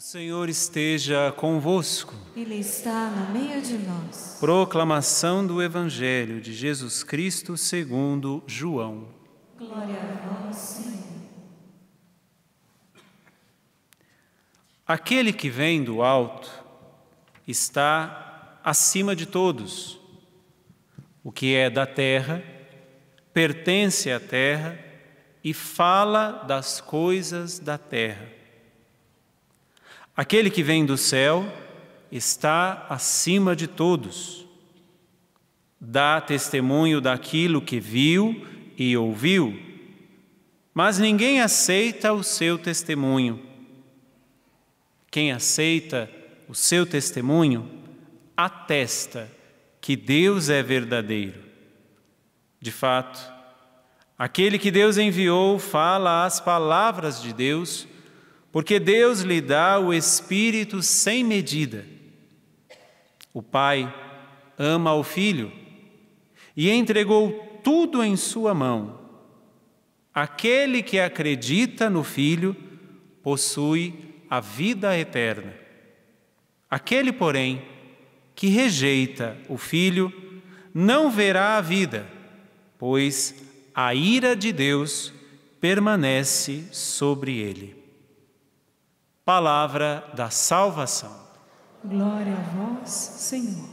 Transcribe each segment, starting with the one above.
Senhor esteja convosco. Ele está no meio de nós. Proclamação do Evangelho de Jesus Cristo segundo João. Glória a vós, Senhor. Aquele que vem do alto está acima de todos. O que é da terra pertence à terra e fala das coisas da terra. Aquele que vem do céu está acima de todos. Dá testemunho daquilo que viu e ouviu, mas ninguém aceita o seu testemunho. Quem aceita o seu testemunho atesta que Deus é verdadeiro. De fato, aquele que Deus enviou fala as palavras de Deus, porque Deus lhe dá o Espírito sem medida. O Pai ama o Filho e entregou tudo em sua mão. Aquele que acredita no Filho possui a vida eterna. Aquele, porém, que rejeita o Filho não verá a vida, pois a ira de Deus permanece sobre ele. Palavra da salvação. Glória a vós, Senhor.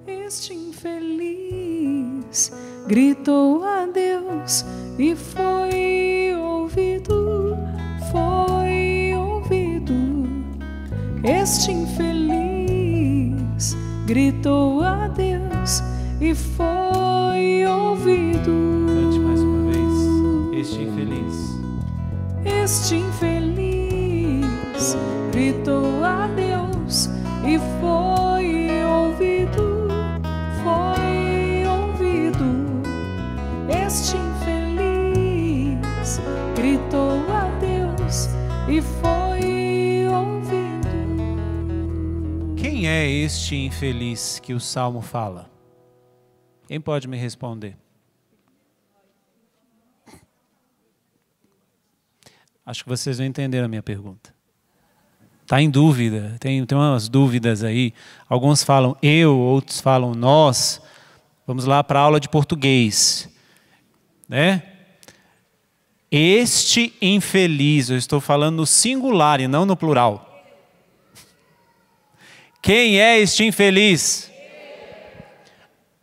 Este infeliz gritou a Deus e foi ouvido, foi ouvido. Este infeliz gritou a Deus e foi ouvido. Cante mais uma vez. Este infeliz. Este infeliz gritou a Deus e foi ouvido, foi ouvido. Este infeliz gritou a Deus e foi ouvido. Quem é este infeliz que o Salmo fala? Quem pode me responder? Acho que vocês não entenderam a minha pergunta. Está em dúvida, tem umas dúvidas aí. Alguns falam eu, outros falam nós. Vamos lá para a aula de português. Né? Este infeliz, eu estou falando no singular e não no plural. Quem é este infeliz?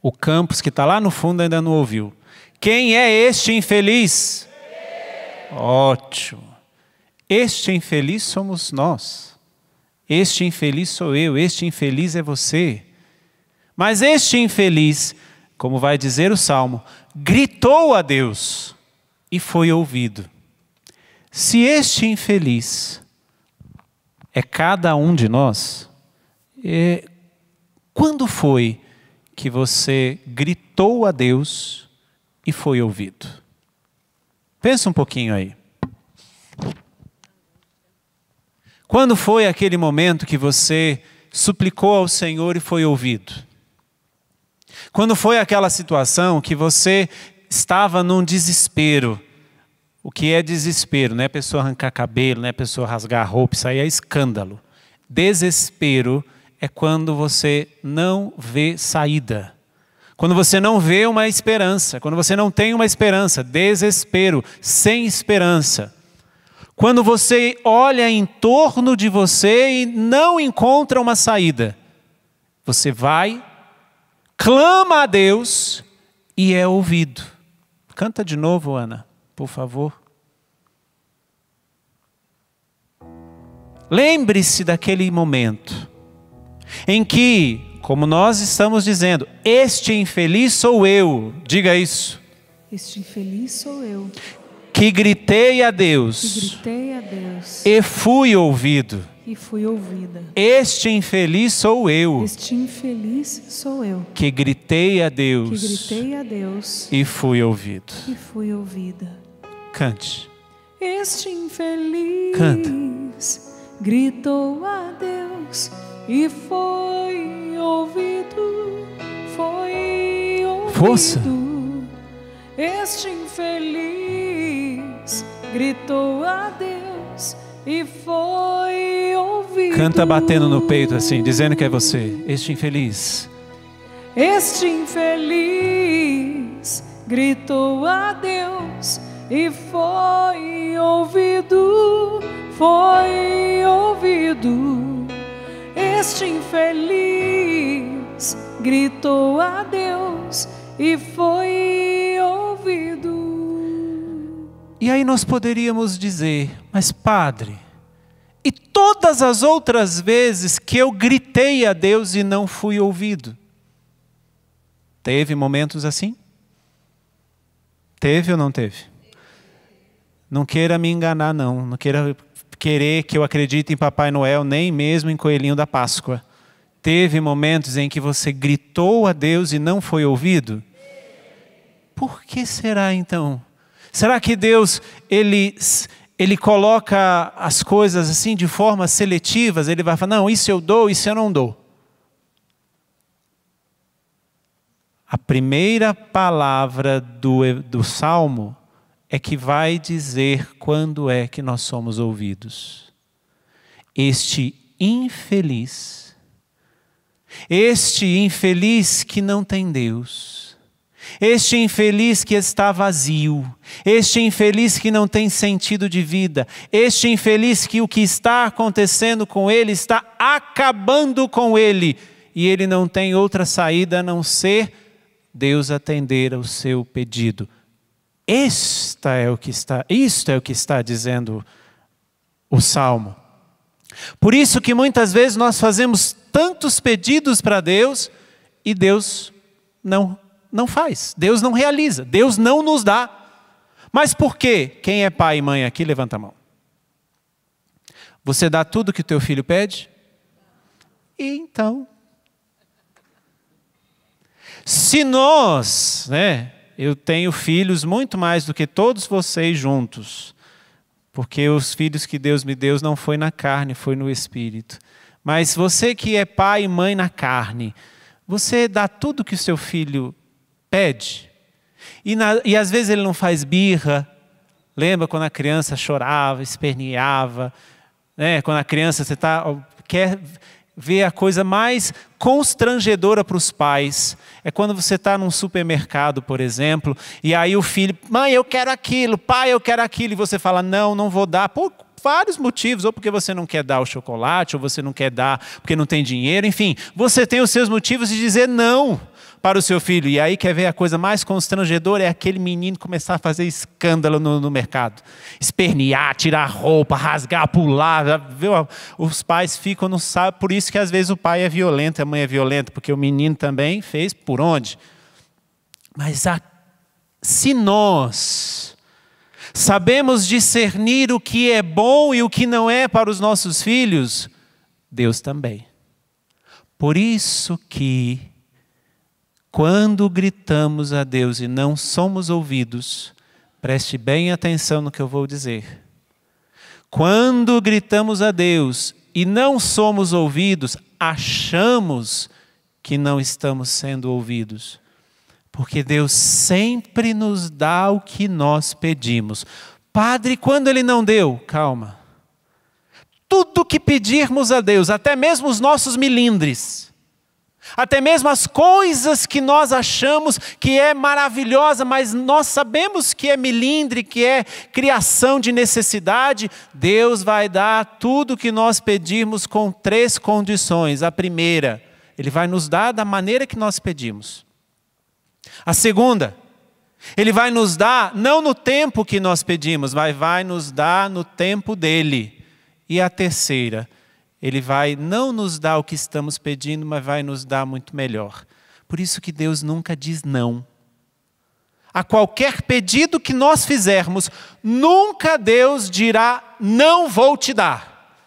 O Campos, que está lá no fundo, ainda não ouviu. Quem é este infeliz? Ótimo. Este infeliz somos nós. Este infeliz sou eu. Este infeliz é você. Mas este infeliz, como vai dizer o Salmo, gritou a Deus e foi ouvido. Se este infeliz é cada um de nós, quando foi que você gritou a Deus e foi ouvido? Pensa um pouquinho aí. Quando foi aquele momento que você suplicou ao Senhor e foi ouvido? Quando foi aquela situação que você estava num desespero? O que é desespero? Não é a pessoa arrancar cabelo, não é a pessoa rasgar a roupa, isso aí é escândalo. Desespero é quando você não vê saída. Quando você não vê uma esperança, quando você não tem uma esperança, desespero, sem esperança. Quando você olha em torno de você e não encontra uma saída, você vai, clama a Deus e é ouvido. Canta de novo, Ana, por favor. Lembre-se daquele momento em que, como nós estamos dizendo, este infeliz sou eu, diga isso. Este infeliz sou eu. Que gritei a Deus, e fui ouvido. E fui ouvida. Este infeliz sou eu. Este infeliz sou eu. Que gritei a Deus, e fui ouvido. E fui ouvida. Cante. Este infeliz Canta. Gritou a Deus e foi ouvido. Foi ouvido. Força. Este infeliz gritou a Deus e foi ouvido. Canta batendo no peito assim, dizendo que é você. Este infeliz gritou a Deus e foi ouvido, foi ouvido. Este infeliz gritou a Deus e foi ouvido. E aí nós poderíamos dizer, mas Padre, e todas as outras vezes que eu gritei a Deus e não fui ouvido? Teve momentos assim? Teve ou não teve? Não queira me enganar não, não querer que eu acredite em Papai Noel, nem mesmo em Coelhinho da Páscoa. Teve momentos em que você gritou a Deus e não foi ouvido? Por que será então? Será que Deus, Ele coloca as coisas assim de forma seletivas? Ele vai falar, não, isso eu dou, isso eu não dou. A primeira palavra do Salmo é que vai dizer quando é que nós somos ouvidos. Este infeliz que não tem Deus, este infeliz que está vazio, este infeliz que não tem sentido de vida, este infeliz que o que está acontecendo com ele está acabando com ele, e ele não tem outra saída a não ser Deus atender ao seu pedido. Isto é o que está dizendo o Salmo. Por isso que muitas vezes nós fazemos tantos pedidos para Deus e Deus não faz, Deus não realiza, Deus não nos dá. Mas por quê? Quem é pai e mãe aqui, levanta a mão. Você dá tudo que o teu filho pede? E então? Se nós, eu tenho filhos muito mais do que todos vocês juntos, porque os filhos que Deus me deu não foi na carne, foi no Espírito. Mas você que é pai e mãe na carne, você dá tudo que o seu filho pede? E às vezes ele não faz birra. Lembra quando a criança chorava, esperneava? Quando a criança quer ver a coisa mais constrangedora para os pais. É quando você está num supermercado, por exemplo, e aí o filho, mãe, eu quero aquilo, pai, eu quero aquilo, e você fala, não vou dar, por vários motivos, ou porque você não quer dar o chocolate, ou você não quer dar porque não tem dinheiro, enfim, você tem os seus motivos de dizer não para o seu filho. E aí quer ver a coisa mais constrangedora? É aquele menino começar a fazer escândalo no mercado. Espernear, tirar roupa, rasgar, pular. Viu? Os pais ficam, não sabem. Por isso que às vezes o pai é violento, a mãe é violenta. Porque o menino também fez por onde? Mas se nós sabemos discernir o que é bom e o que não é para os nossos filhos, Deus também. Por isso que quando gritamos a Deus e não somos ouvidos, preste bem atenção no que eu vou dizer. Quando gritamos a Deus e não somos ouvidos, achamos que não estamos sendo ouvidos. Porque Deus sempre nos dá o que nós pedimos. Padre, quando Ele não deu? Calma. Tudo que pedirmos a Deus, até mesmo os nossos milindres, até mesmo as coisas que nós achamos que é maravilhosa, mas nós sabemos que é milindre, que é criação de necessidade, Deus vai dar tudo que nós pedirmos com 3 condições. A primeira, Ele vai nos dar da maneira que nós pedimos. A segunda, Ele vai nos dar não no tempo que nós pedimos, mas vai nos dar no tempo dEle. E a terceira, Ele vai não nos dar o que estamos pedindo, mas vai nos dar muito melhor. Por isso que Deus nunca diz não. A qualquer pedido que nós fizermos, nunca Deus dirá, não vou te dar.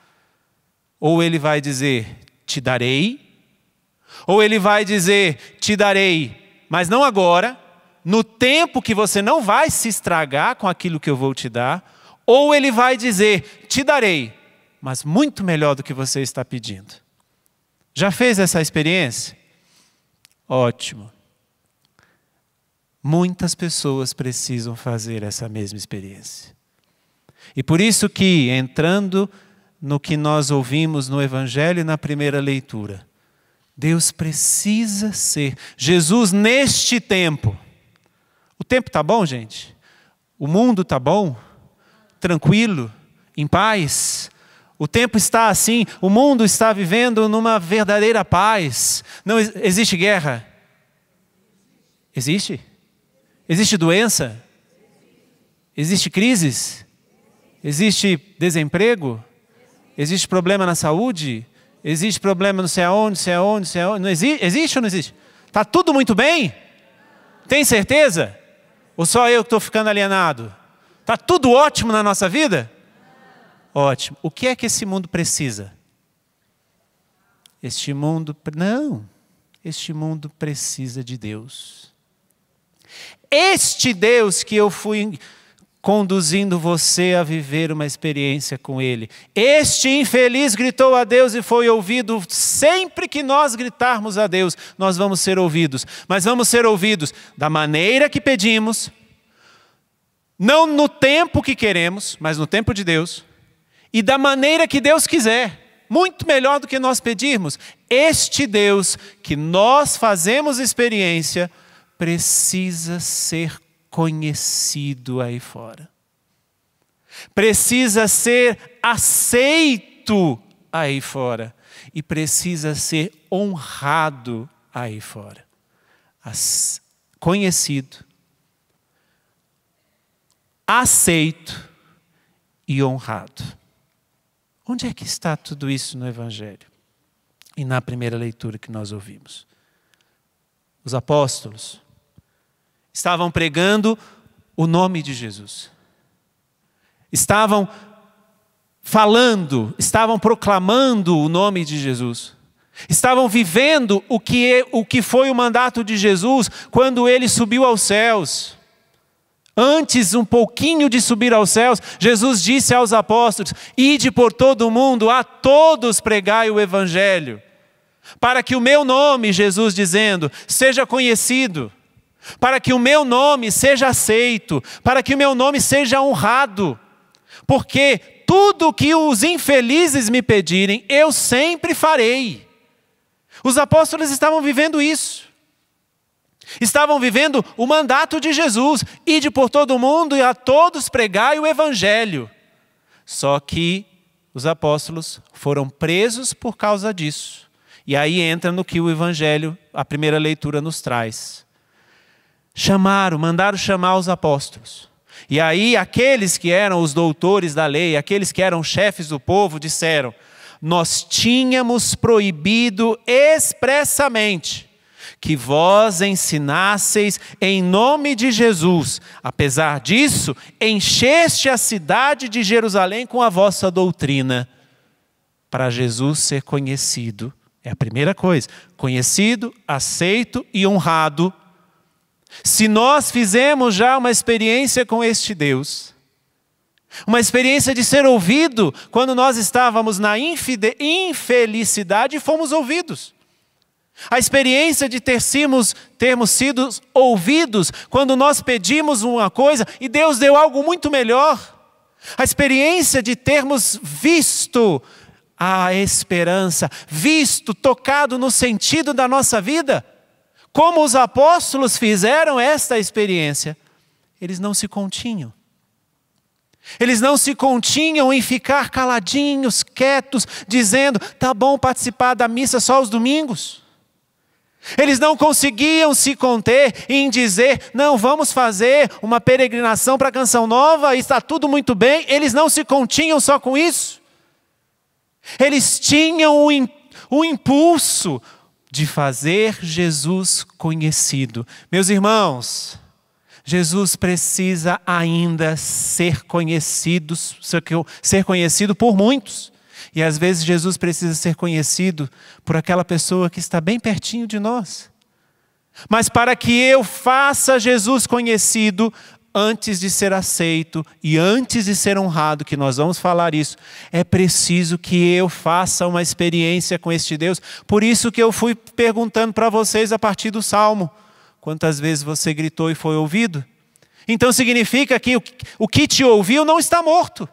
Ou Ele vai dizer, te darei. Ou Ele vai dizer, te darei, mas não agora, no tempo que você não vai se estragar com aquilo que eu vou te dar. Ou Ele vai dizer, te darei, mas muito melhor do que você está pedindo. Já fez essa experiência? Ótimo. Muitas pessoas precisam fazer essa mesma experiência. E por isso que, entrando no que nós ouvimos no Evangelho e na primeira leitura, Deus precisa ser. Jesus, neste tempo. O tempo está bom, gente? O mundo está bom? Tranquilo? Em paz? O tempo está assim, o mundo está vivendo numa verdadeira paz. Não existe guerra? Existe? Existe doença? Existe crises? Existe desemprego? Existe problema na saúde? Existe problema não sei aonde, sei aonde, sei aonde? Não existe? Existe ou não existe? Está tudo muito bem? Tem certeza? Ou só eu que estou ficando alienado? Está tudo ótimo na nossa vida? Ótimo. O que é que esse mundo precisa? Este mundo precisa de Deus. Este Deus que eu fui conduzindo você a viver uma experiência com Ele. Este infeliz gritou a Deus e foi ouvido. Sempre que nós gritarmos a Deus, nós vamos ser ouvidos. Mas vamos ser ouvidos da maneira que pedimos, não no tempo que queremos, mas no tempo de Deus, e da maneira que Deus quiser. Muito melhor do que nós pedirmos. Este Deus que nós fazemos experiência precisa ser conhecido aí fora. Precisa ser aceito aí fora. E precisa ser honrado aí fora. Conhecido, aceito e honrado. Onde é que está tudo isso no Evangelho? E na primeira leitura que nós ouvimos. Os apóstolos estavam pregando o nome de Jesus. Estavam falando, estavam proclamando o nome de Jesus. Estavam vivendo o que foi o mandato de Jesus quando ele subiu aos céus. Antes, um pouquinho de subir aos céus, Jesus disse aos apóstolos: ide por todo o mundo, a todos pregai o Evangelho. Para que o meu nome, Jesus dizendo, seja conhecido. Para que o meu nome seja aceito. Para que o meu nome seja honrado. Porque tudo que os infelizes me pedirem, eu sempre farei. Os apóstolos estavam vivendo isso. Estavam vivendo o mandato de Jesus. Ide por todo o mundo e a todos pregai o Evangelho. Só que os apóstolos foram presos por causa disso. E aí entra no que o Evangelho, a primeira leitura, nos traz. Mandaram chamar os apóstolos. E aí aqueles que eram os doutores da lei, aqueles que eram chefes do povo, disseram: nós tínhamos proibido expressamente que vós ensinasseis em nome de Jesus. Apesar disso, encheste a cidade de Jerusalém com a vossa doutrina. Para Jesus ser conhecido, é a primeira coisa, conhecido, aceito e honrado. Se nós fizemos já uma experiência com este Deus, uma experiência de ser ouvido, quando nós estávamos na infelicidade e fomos ouvidos. A experiência de termos sido ouvidos quando nós pedimos uma coisa e Deus deu algo muito melhor. A experiência de termos visto a esperança, tocado no sentido da nossa vida. Como os apóstolos fizeram esta experiência, eles não se continham. Eles não se continham em ficar caladinhos, quietos, dizendo: tá bom participar da missa só aos domingos. Eles não conseguiam se conter em dizer: não, vamos fazer uma peregrinação para a Canção Nova e está tudo muito bem. Eles não se continham só com isso. Eles tinham o impulso de fazer Jesus conhecido. Meus irmãos, Jesus precisa ainda ser conhecido por muitos. E às vezes Jesus precisa ser conhecido por aquela pessoa que está bem pertinho de nós. Mas para que eu faça Jesus conhecido, antes de ser aceito e antes de ser honrado, que nós vamos falar isso, é preciso que eu faça uma experiência com este Deus. Por isso que eu fui perguntando para vocês a partir do Salmo: quantas vezes você gritou e foi ouvido? Então significa que o que te ouviu não está morto.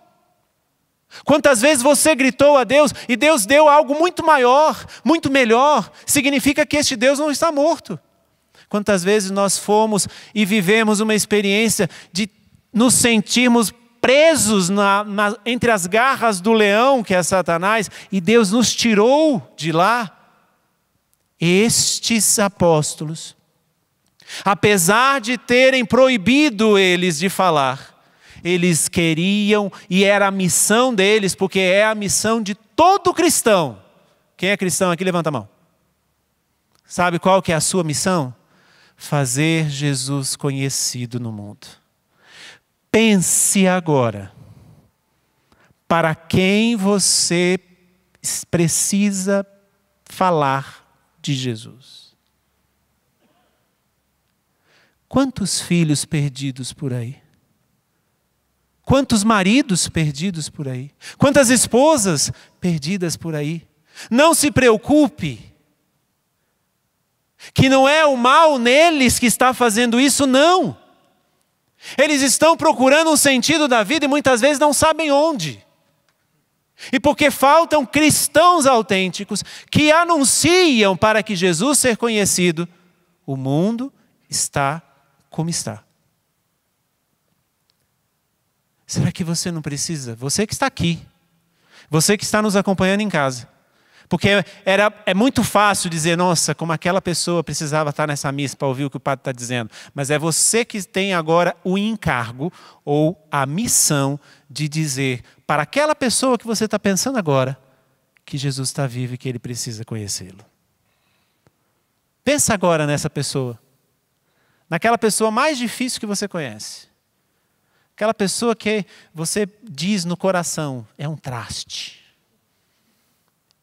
Quantas vezes você gritou a Deus e Deus deu algo muito maior, muito melhor, significa que este Deus não está morto. Quantas vezes nós fomos e vivemos uma experiência de nos sentirmos presos entre as garras do leão, que é Satanás, e Deus nos tirou de lá. Estes apóstolos, apesar de terem proibido eles de falar, eles queriam, e era a missão deles, porque é a missão de todo cristão. Quem é cristão aqui, levanta a mão. Sabe qual que é a sua missão? Fazer Jesus conhecido no mundo. Pense agora, para quem você precisa falar de Jesus. Quantos filhos perdidos por aí? Quantos maridos perdidos por aí? Quantas esposas perdidas por aí? Não se preocupe, que não é o mal neles que está fazendo isso, não. Eles estão procurando um sentido da vida e muitas vezes não sabem onde. E porque faltam cristãos autênticos que anunciam para que Jesus seja conhecido, o mundo está como está. Será que você não precisa? Você que está aqui, você que está nos acompanhando em casa. Porque é muito fácil dizer, nossa, como aquela pessoa precisava estar nessa missa para ouvir o que o padre está dizendo. Mas é você que tem agora o encargo ou a missão de dizer para aquela pessoa que você está pensando agora que Jesus está vivo e que ele precisa conhecê-lo. Pensa agora nessa pessoa. Naquela pessoa mais difícil que você conhece. Aquela pessoa que você diz no coração, é um traste.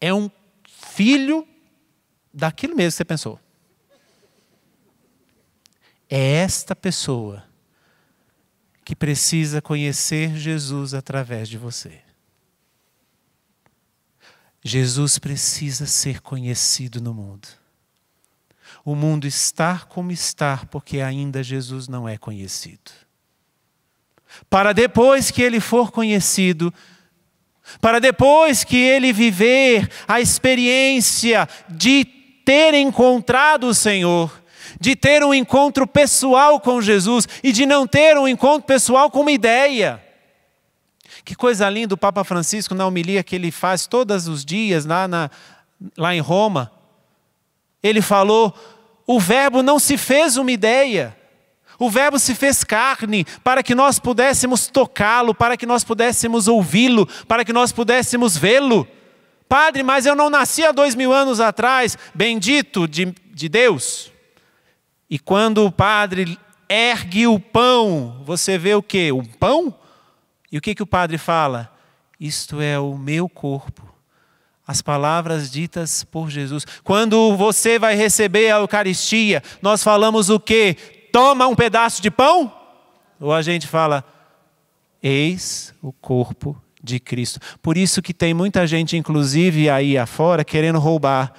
É um filho daquilo mesmo que você pensou. É esta pessoa que precisa conhecer Jesus através de você. Jesus precisa ser conhecido no mundo. O mundo está como está porque ainda Jesus não é conhecido. Para depois que ele for conhecido, para depois que ele viver a experiência de ter encontrado o Senhor, de ter um encontro pessoal com Jesus e de não ter um encontro pessoal com uma ideia. Que coisa linda o Papa Francisco na homilia que ele faz todos os dias lá em Roma. Ele falou, o verbo não se fez uma ideia. O verbo se fez carne para que nós pudéssemos tocá-lo, para que nós pudéssemos ouvi-lo, para que nós pudéssemos vê-lo. Padre, mas eu não nasci há 2000 anos atrás, bendito de Deus. E quando o padre ergue o pão, você vê o quê? Um pão? E o que o padre fala? Isto é o meu corpo. As palavras ditas por Jesus. Quando você vai receber a Eucaristia, nós falamos o quê? Toma um pedaço de pão? Ou a gente fala, eis o corpo de Cristo. Por isso que tem muita gente, inclusive aí afora, querendo roubar.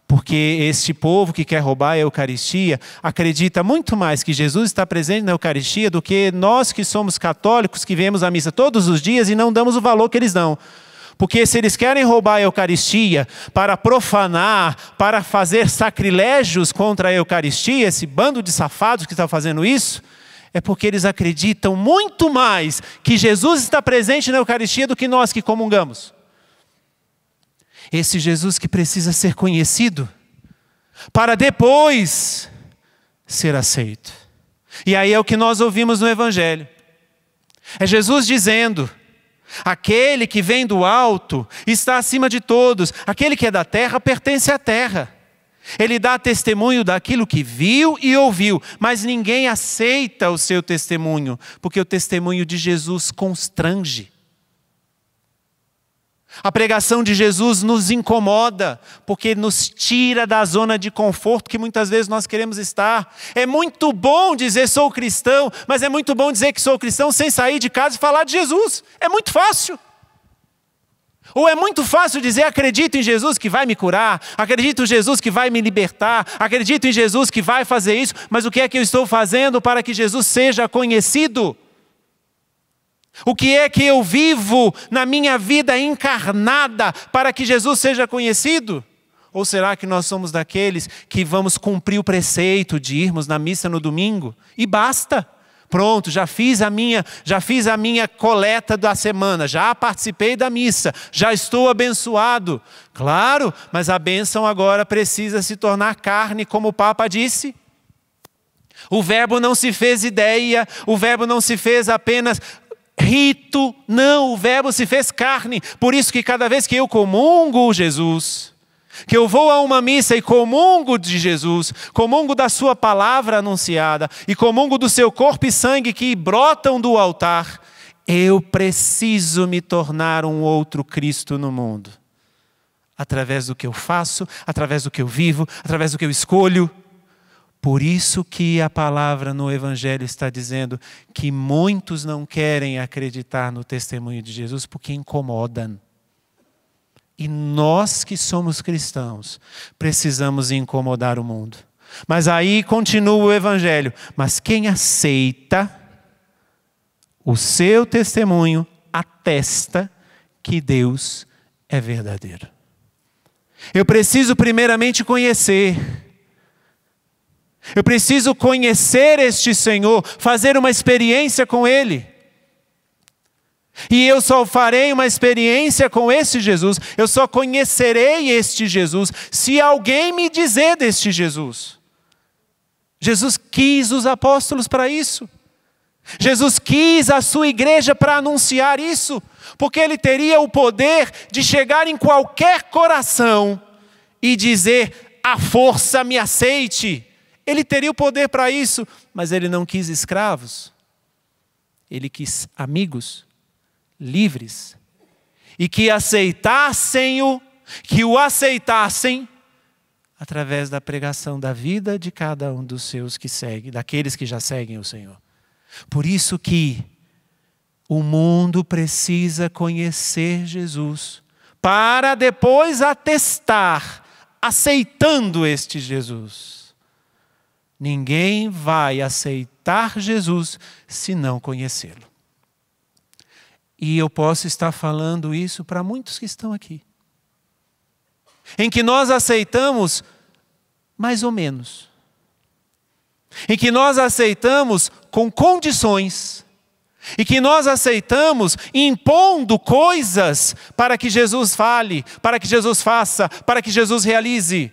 Porque este povo que quer roubar a Eucaristia, acredita muito mais que Jesus está presente na Eucaristia do que nós que somos católicos, que vemos a missa todos os dias e não damos o valor que eles dão. Porque se eles querem roubar a Eucaristia para profanar, para fazer sacrilégios contra a Eucaristia, esse bando de safados que está fazendo isso, é porque eles acreditam muito mais que Jesus está presente na Eucaristia do que nós que comungamos. Esse Jesus que precisa ser conhecido para depois ser aceito. E aí é o que nós ouvimos no Evangelho. É Jesus dizendo, aquele que vem do alto está acima de todos. Aquele que é da terra pertence à terra. Ele dá testemunho daquilo que viu e ouviu, mas ninguém aceita o seu testemunho, porque o testemunho de Jesus constrange. A pregação de Jesus nos incomoda, porque nos tira da zona de conforto que muitas vezes nós queremos estar. É muito bom dizer sou cristão, mas é muito bom dizer que sou cristão sem sair de casa e falar de Jesus. É muito fácil. Ou é muito fácil dizer, acredito em Jesus que vai me curar, acredito em Jesus que vai me libertar, acredito em Jesus que vai fazer isso, mas o que é que eu estou fazendo para que Jesus seja conhecido? O que é que eu vivo na minha vida encarnada para que Jesus seja conhecido? Ou será que nós somos daqueles que vamos cumprir o preceito de irmos na missa no domingo? E basta. Pronto, já fiz a minha coleta da semana, já participei da missa, já estou abençoado. Claro, mas a bênção agora precisa se tornar carne, como o Papa disse. O verbo não se fez ideia, o verbo não se fez apenas rito, não, o verbo se fez carne. Por isso que cada vez que eu comungo Jesus, que eu vou a uma missa e comungo de Jesus, comungo da sua palavra anunciada e comungo do seu corpo e sangue que brotam do altar, eu preciso me tornar um outro Cristo no mundo. Através do que eu faço, através do que eu vivo, através do que eu escolho. Por isso que a palavra no Evangelho está dizendo que muitos não querem acreditar no testemunho de Jesus porque incomodam. E nós que somos cristãos, precisamos incomodar o mundo. Mas aí continua o Evangelho. Mas quem aceita o seu testemunho, atesta que Deus é verdadeiro. Eu preciso primeiramente conhecer. Eu preciso conhecer este Senhor, fazer uma experiência com Ele. E eu só farei uma experiência com este Jesus, eu só conhecerei este Jesus, se alguém me dizer deste Jesus. Jesus quis os apóstolos para isso. Jesus quis a sua igreja para anunciar isso, porque Ele teria o poder de chegar em qualquer coração e dizer, a força me aceite. Ele teria o poder para isso, mas Ele não quis escravos. Ele quis amigos livres, e que o aceitassem através da pregação da vida de cada um dos seus que seguem, daqueles que já seguem o Senhor. Por isso que o mundo precisa conhecer Jesus, para depois atestar, aceitando este Jesus. Ninguém vai aceitar Jesus se não conhecê-lo. E eu posso estar falando isso para muitos que estão aqui. Em que nós aceitamos mais ou menos. Em que nós aceitamos com condições. E que nós aceitamos impondo coisas para que Jesus fale, para que Jesus faça, para que Jesus realize.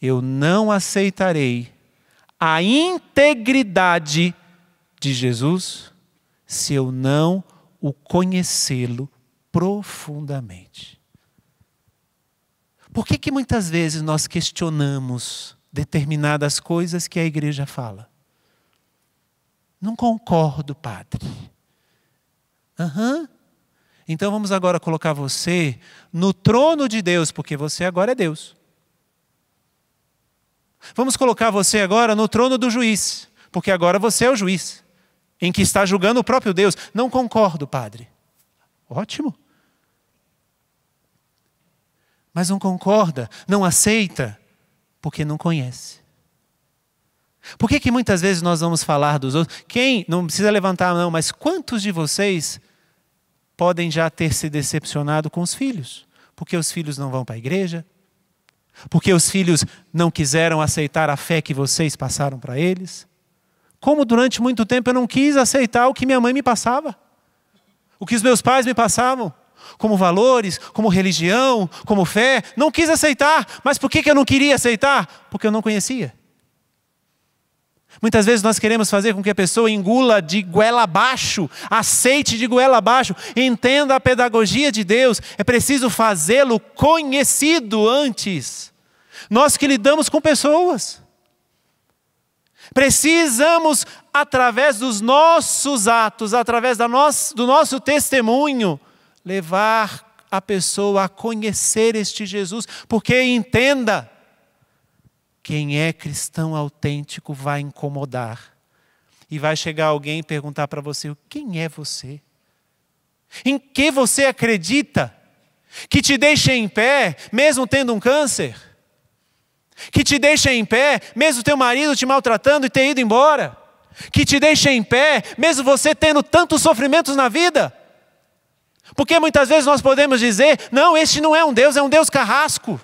Eu não aceitarei a integridade de Jesus se eu não o conhecê-lo profundamente. Por que muitas vezes nós questionamos determinadas coisas que a igreja fala? Não concordo, padre. Então vamos agora colocar você no trono de Deus, porque você agora é Deus. Vamos colocar você agora no trono do juiz, porque agora você é o juiz, em que está julgando o próprio Deus. Não concordo, padre. Ótimo. Mas não concorda, não aceita, porque não conhece. Por que muitas vezes nós vamos falar dos outros? Não precisa levantar não, mas quantos de vocês podem já ter se decepcionado com os filhos? Porque os filhos não vão para a igreja? Porque os filhos não quiseram aceitar a fé que vocês passaram para eles? Como durante muito tempo eu não quis aceitar o que minha mãe me passava. O que os meus pais me passavam. Como valores, como religião, como fé. Não quis aceitar. Mas por que eu não queria aceitar? Porque eu não conhecia. Muitas vezes nós queremos fazer com que a pessoa engula de goela abaixo, aceite de goela abaixo, entenda a pedagogia de Deus. É preciso fazê-lo conhecido antes. Nós que lidamos com pessoas. Precisamos, através dos nossos atos, através do nosso testemunho, levar a pessoa a conhecer este Jesus. Porque entenda, quem é cristão autêntico vai incomodar. E vai chegar alguém e perguntar para você, quem é você? Em que você acredita? Que te deixa em pé, mesmo tendo um câncer? Que te deixa em pé, mesmo teu marido te maltratando e ter ido embora? Que te deixa em pé, mesmo você tendo tantos sofrimentos na vida? Porque muitas vezes nós podemos dizer, não, este não é um Deus carrasco.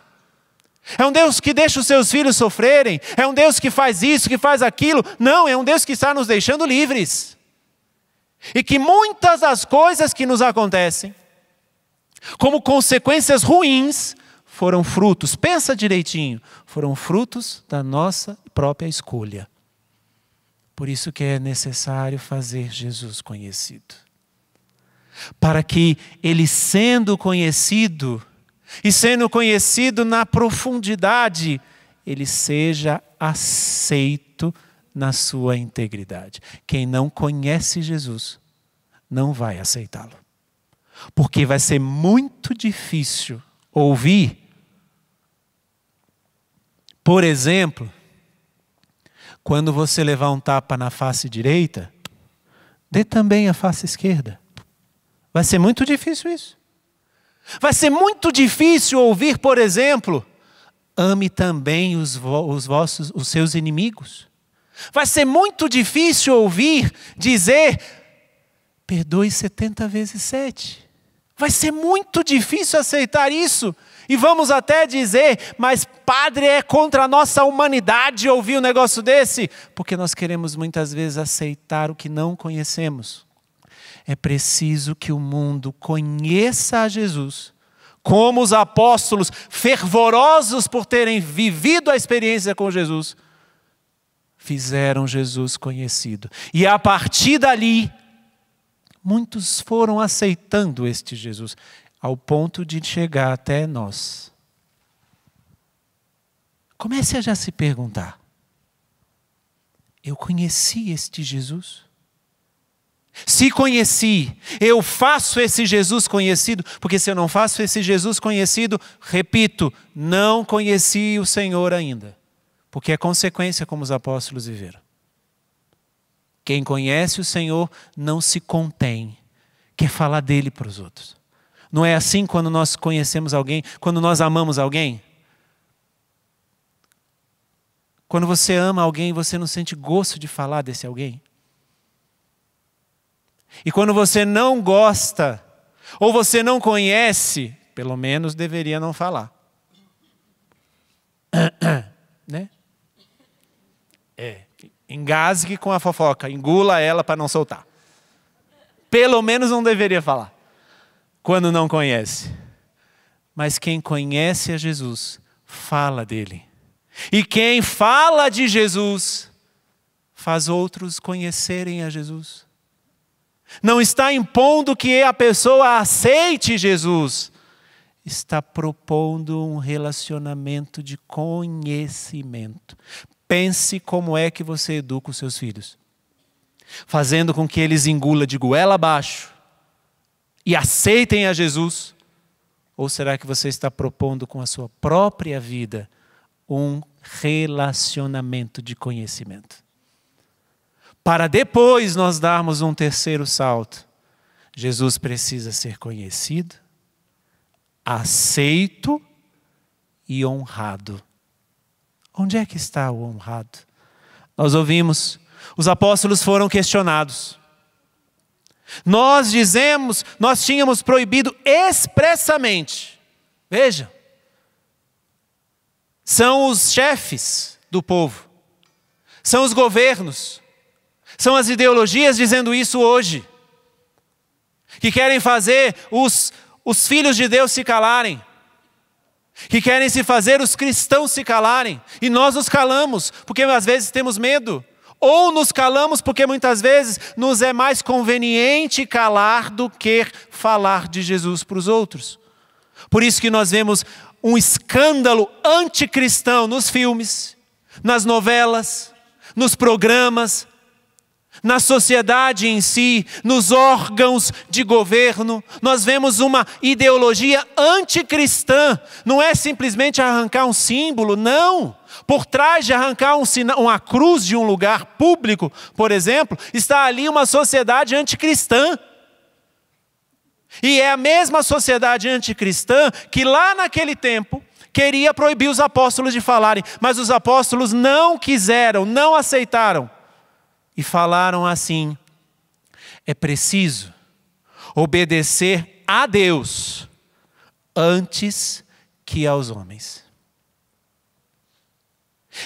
É um Deus que deixa os seus filhos sofrerem. É um Deus que faz isso, que faz aquilo. Não, é um Deus que está nos deixando livres. E que muitas das coisas que nos acontecem, como consequências ruins, foram frutos, pensa direitinho, foram frutos da nossa própria escolha. Por isso que é necessário fazer Jesus conhecido. Para que Ele sendo conhecido, e sendo conhecido na profundidade, Ele seja aceito na sua integridade. Quem não conhece Jesus, não vai aceitá-lo. Porque vai ser muito difícil ouvir, por exemplo, quando você levar um tapa na face direita, dê também a face esquerda. Vai ser muito difícil isso. Vai ser muito difícil ouvir, por exemplo, ame também os seus inimigos. Vai ser muito difícil ouvir dizer, perdoe 70 vezes 7. Vai ser muito difícil aceitar isso. E vamos até dizer, mas padre, é contra a nossa humanidade ouvir um negócio desse? Porque nós queremos muitas vezes aceitar o que não conhecemos. É preciso que o mundo conheça a Jesus, como os apóstolos, fervorosos por terem vivido a experiência com Jesus, fizeram Jesus conhecido. E a partir dali, muitos foram aceitando este Jesus, ao ponto de chegar até nós. Comece a já se perguntar, eu conheci este Jesus? Se conheci, eu faço esse Jesus conhecido? Porque se eu não faço esse Jesus conhecido, repito, não conheci o Senhor ainda. Porque é consequência como os apóstolos viveram. Quem conhece o Senhor não se contém, quer falar dele para os outros. Não é assim quando nós conhecemos alguém, quando nós amamos alguém? Quando você ama alguém, você não sente gosto de falar desse alguém? E quando você não gosta, ou você não conhece, pelo menos deveria não falar. Né? Engasgue com a fofoca, engula ela para não soltar. Pelo menos não deveria falar, quando não conhece. Mas quem conhece a Jesus, fala dele. E quem fala de Jesus, faz outros conhecerem a Jesus. Não está impondo que a pessoa aceite Jesus. Está propondo um relacionamento de conhecimento. Pense como é que você educa os seus filhos. Fazendo com que eles engulam de goela abaixo e aceitem a Jesus. Ou será que você está propondo com a sua própria vida um relacionamento de conhecimento? Para depois nós darmos um terceiro salto. Jesus precisa ser conhecido, aceito e honrado. Onde é que está o honrado? Nós ouvimos, os apóstolos foram questionados. Nós tínhamos proibido expressamente. Veja, são os chefes do povo, são os governos, são as ideologias dizendo isso hoje, que querem fazer os filhos de Deus se calarem, que querem se fazer os cristãos se calarem, e nós nos calamos, porque às vezes temos medo, ou nos calamos porque muitas vezes nos é mais conveniente calar do que falar de Jesus para os outros. Por isso que nós vemos um escândalo anticristão nos filmes, nas novelas, nos programas, na sociedade em si, nos órgãos de governo. Nós vemos uma ideologia anticristã. Não é simplesmente arrancar um símbolo, não. Por trás de arrancar uma cruz de um lugar público, por exemplo, está ali uma sociedade anticristã. E é a mesma sociedade anticristã que lá naquele tempo queria proibir os apóstolos de falarem, mas os apóstolos não quiseram, não aceitaram. E falaram assim: é preciso obedecer a Deus antes que aos homens.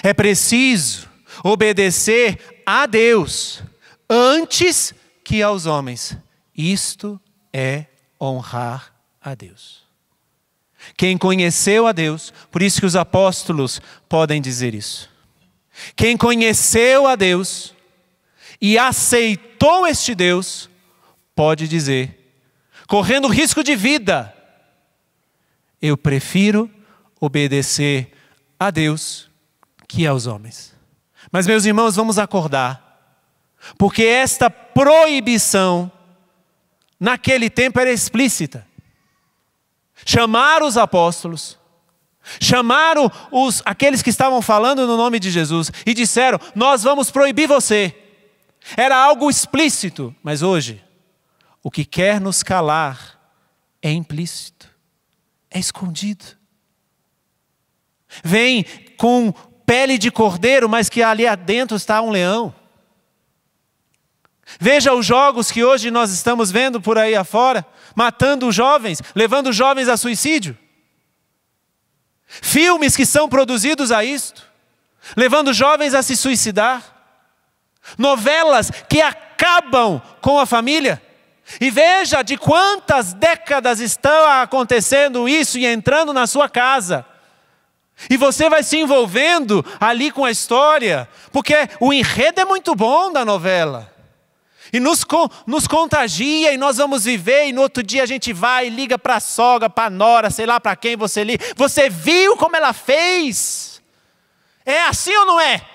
É preciso obedecer a Deus antes que aos homens. Isto é honrar a Deus. Quem conheceu a Deus, por isso que os apóstolos podem dizer isso. Quem conheceu a Deus e aceitou este Deus, pode dizer, correndo risco de vida: eu prefiro obedecer a Deus que aos homens. Mas, meus irmãos, vamos acordar, porque esta proibição naquele tempo era explícita. Chamaram os apóstolos, chamaram aqueles que estavam falando no nome de Jesus e disseram: nós vamos proibir você. Era algo explícito, mas hoje o que quer nos calar é implícito, é escondido. Vem com pele de cordeiro, mas que ali adentro está um leão. Veja os jogos que hoje nós estamos vendo por aí afora, matando os jovens, levando os jovens a suicídio. Filmes que são produzidos a isto, levando os jovens a se suicidar. Novelas que acabam com a família. E veja de quantas décadas estão acontecendo isso e entrando na sua casa. E você vai se envolvendo ali com a história, porque o enredo é muito bom da novela. E nos contagia, e nós vamos viver, e no outro dia a gente vai e liga para a sogra, para a nora, sei lá para quem você liga. Você viu como ela fez? É assim ou não é?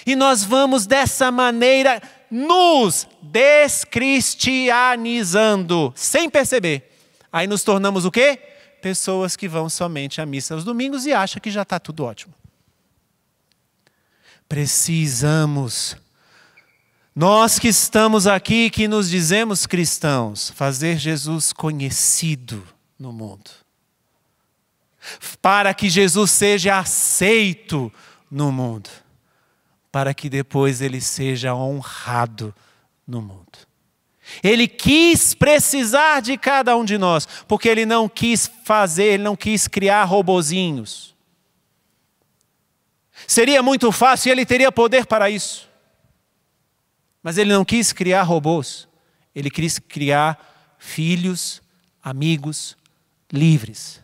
E nós vamos dessa maneira nos descristianizando, sem perceber. Aí nos tornamos o quê? Pessoas que vão somente à missa aos domingos e acham que já está tudo ótimo. Precisamos, nós que estamos aqui, que nos dizemos cristãos, fazer Jesus conhecido no mundo. Para que Jesus seja aceito no mundo. Para que depois ele seja honrado no mundo. Ele quis precisar de cada um de nós, porque ele não quis criar robozinhos. Seria muito fácil e ele teria poder para isso. Mas ele não quis criar robôs, ele quis criar filhos, amigos, livres.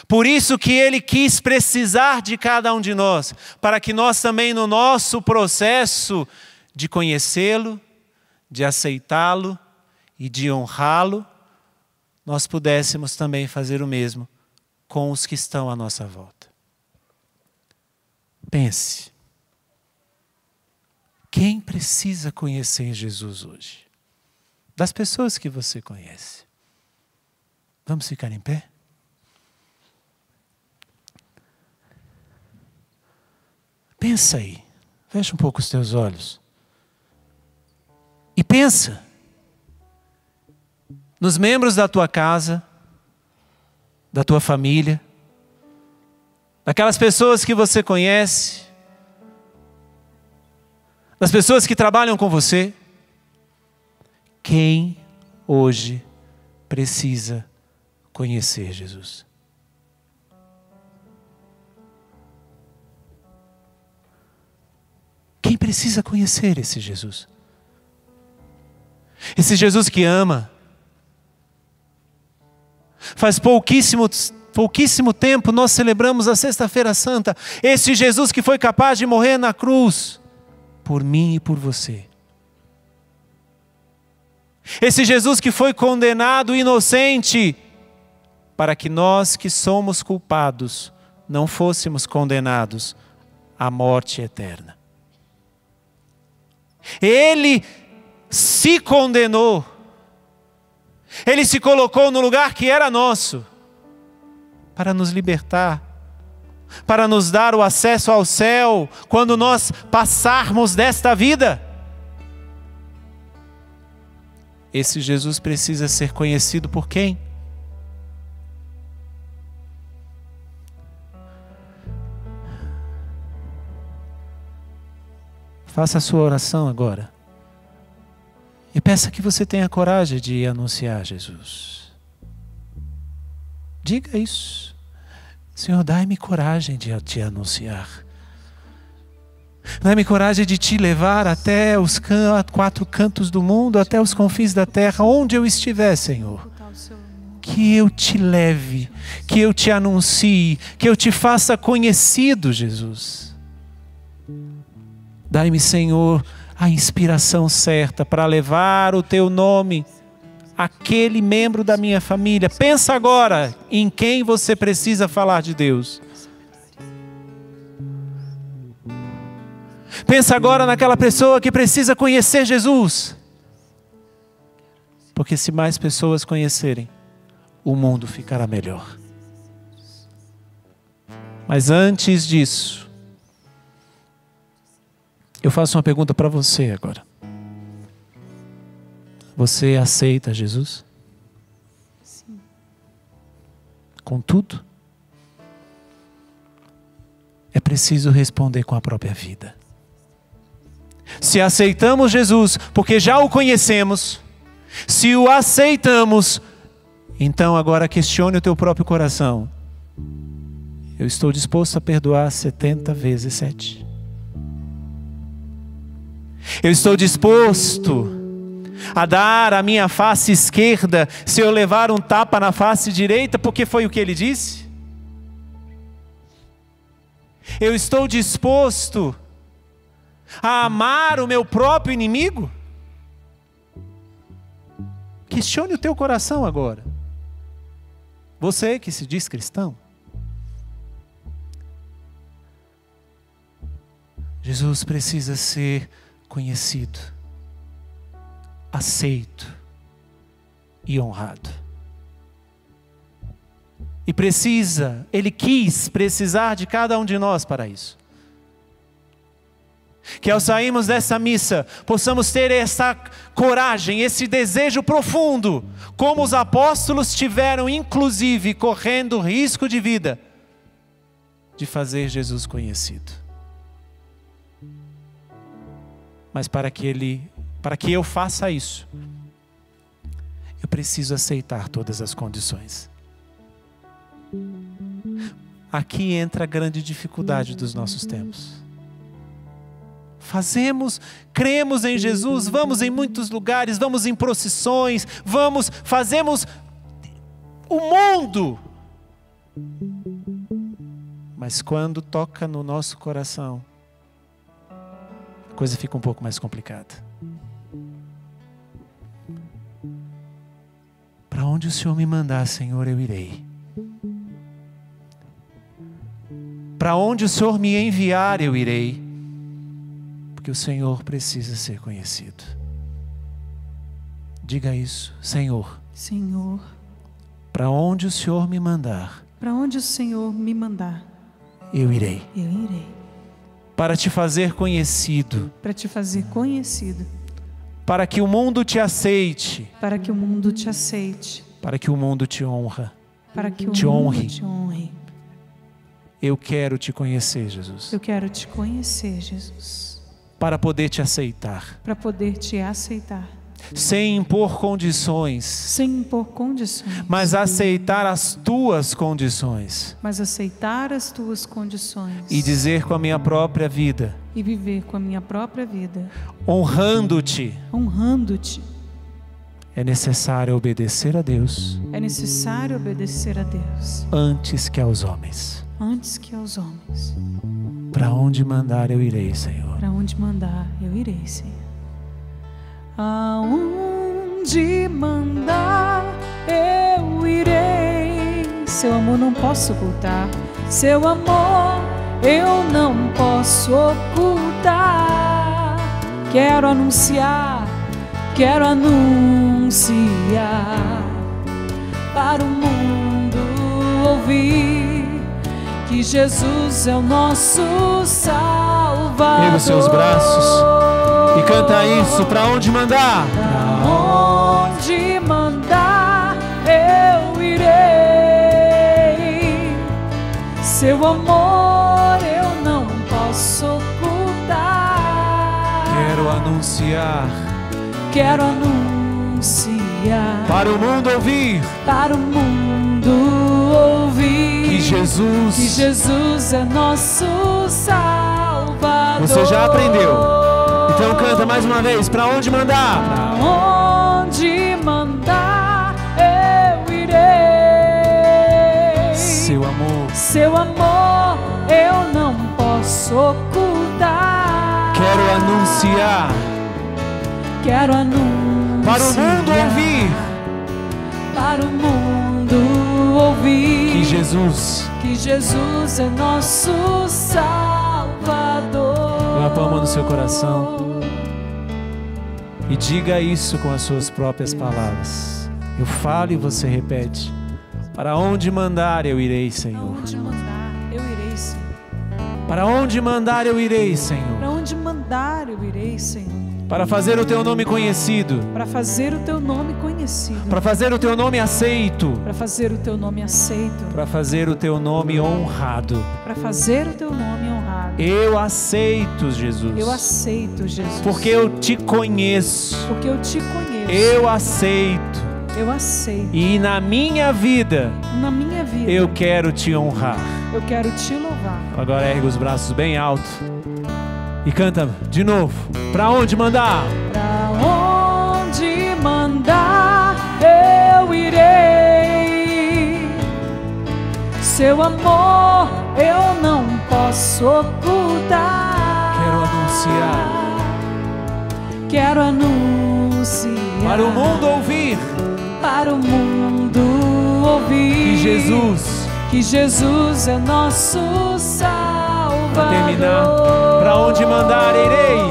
Por isso que ele quis precisar de cada um de nós, para que nós também no nosso processo de conhecê-lo, de aceitá-lo e de honrá-lo, nós pudéssemos também fazer o mesmo com os que estão à nossa volta. Pense. Quem precisa conhecer Jesus hoje? Das pessoas que você conhece. Vamos ficar em pé? Pensa aí. Fecha um pouco os teus olhos. E pensa nos membros da tua casa, da tua família, daquelas pessoas que você conhece, das pessoas que trabalham com você. Quem hoje precisa conhecer Jesus? Quem precisa conhecer esse Jesus? Esse Jesus que ama. Faz pouquíssimo tempo nós celebramos a Sexta-feira Santa. Esse Jesus que foi capaz de morrer na cruz por mim e por você. Esse Jesus que foi condenado inocente para que nós que somos culpados não fôssemos condenados à morte eterna. Ele se condenou. Ele se colocou no lugar que era nosso para nos libertar, para nos dar o acesso ao céu quando nós passarmos desta vida. esse Jesus precisa ser conhecido por quem? Faça a sua oração agora. E peça que você tenha coragem de anunciar Jesus. Diga isso. Senhor, dai-me coragem de te anunciar. Dai-me coragem de te levar até os 4 cantos do mundo, até os confins da terra, onde eu estiver, Senhor. Que eu te leve, que eu te anuncie, que eu te faça conhecido, Jesus. Dai-me, Senhor, a inspiração certa para levar o teu nome àquele membro da minha família. Pensa agora em quem você precisa falar de Deus. Pensa agora naquela pessoa que precisa conhecer Jesus. Porque se mais pessoas conhecerem, o mundo ficará melhor. Mas antes disso, eu faço uma pergunta para você agora. Você aceita Jesus? Sim. Com tudo? É preciso responder com a própria vida. Se aceitamos Jesus, porque já o conhecemos, se o aceitamos, então agora questione o teu próprio coração. Eu estou disposto a perdoar 70 vezes 7. Eu estou disposto a dar a minha face esquerda se eu levar um tapa na face direita, porque foi o que ele disse? Eu estou disposto a amar o meu próprio inimigo? Questione o teu coração agora. Você que se diz cristão. Jesus precisa ser conhecido, aceito e honrado. E Ele quis precisar de cada um de nós para isso. Que ao sairmos dessa missa, possamos ter essa coragem, esse desejo profundo, como os apóstolos tiveram, inclusive, correndo risco de vida, de fazer Jesus conhecido. Mas para que eu faça isso, eu preciso aceitar todas as condições. Aqui entra a grande dificuldade dos nossos tempos. Cremos em Jesus, vamos em muitos lugares, vamos em procissões, fazemos o mundo. Mas quando toca no nosso coração, a coisa fica um pouco mais complicada. Para onde o Senhor me mandar, Senhor, eu irei. Para onde o Senhor me enviar, eu irei. Porque o Senhor precisa ser conhecido. Diga isso, Senhor. Senhor. Para onde o Senhor me mandar. Para onde o Senhor me mandar. Eu irei. Eu irei. Para te fazer conhecido. Para te fazer conhecido. Para que o mundo te aceite. Para que o mundo te aceite. Para que o mundo te honra. Para que o te mundo honre. te honre. Eu quero te conhecer, Jesus. Eu quero te conhecer, Jesus. Para poder te aceitar. Para poder te aceitar. Sem impor condições. Sem impor condições. Mas aceitar as tuas condições. Mas aceitar as tuas condições. E dizer com a minha própria vida. E viver com a minha própria vida. Honrando-te. Honrando-te. É necessário obedecer a Deus. É necessário obedecer a Deus. Antes que aos homens. Antes que aos homens. Para onde mandar eu irei, Senhor. Para onde mandar eu irei, Senhor. Aonde mandar eu irei. Seu amor não posso ocultar. Seu amor eu não posso ocultar. Quero anunciar para o mundo ouvir que Jesus é o nosso Salvador. Erga os seus braços e canta isso. Para onde mandar? Pra onde amor eu não posso ocultar. Quero anunciar para o mundo ouvir que Jesus é nosso Salvador. Você já aprendeu? Então canta mais uma vez. Para onde mandar? Pra onde mandar eu irei. Seu amor eu não posso ocultar. Quero anunciar para o mundo ouvir que Jesus é nosso Salvador. Põe a palma no seu coração e diga isso com as suas próprias palavras. Eu falo e você repete. Para onde mandar eu irei, Senhor. Para onde mandar eu irei, Senhor. Para fazer o teu nome conhecido. Para fazer o teu nome aceito. Para fazer o teu nome honrado. Eu aceito, Jesus. Porque eu te conheço. Eu aceito. E na minha vida eu quero te honrar. Agora ergue os braços bem alto e canta de novo. Pra onde mandar? Pra onde mandar eu irei. Seu amor eu não posso ocultar. Quero anunciar para o mundo ouvir que Jesus é nosso Salvador. Para terminar, para onde mandar irei.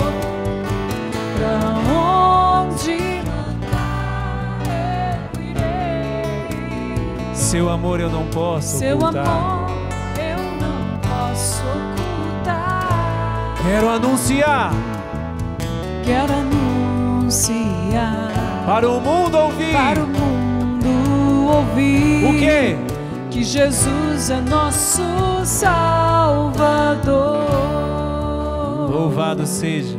Pra onde mandar eu irei. Seu amor eu não posso ocultar. Quero anunciar para o mundo ouvir. O quê? Que Jesus é nosso Salvador. Louvado seja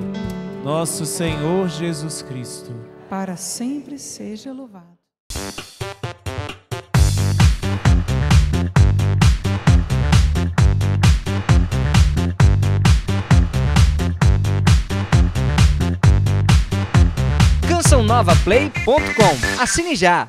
nosso Senhor Jesus Cristo. Para sempre seja louvado. CançãoNovaPlay.com. Assine já!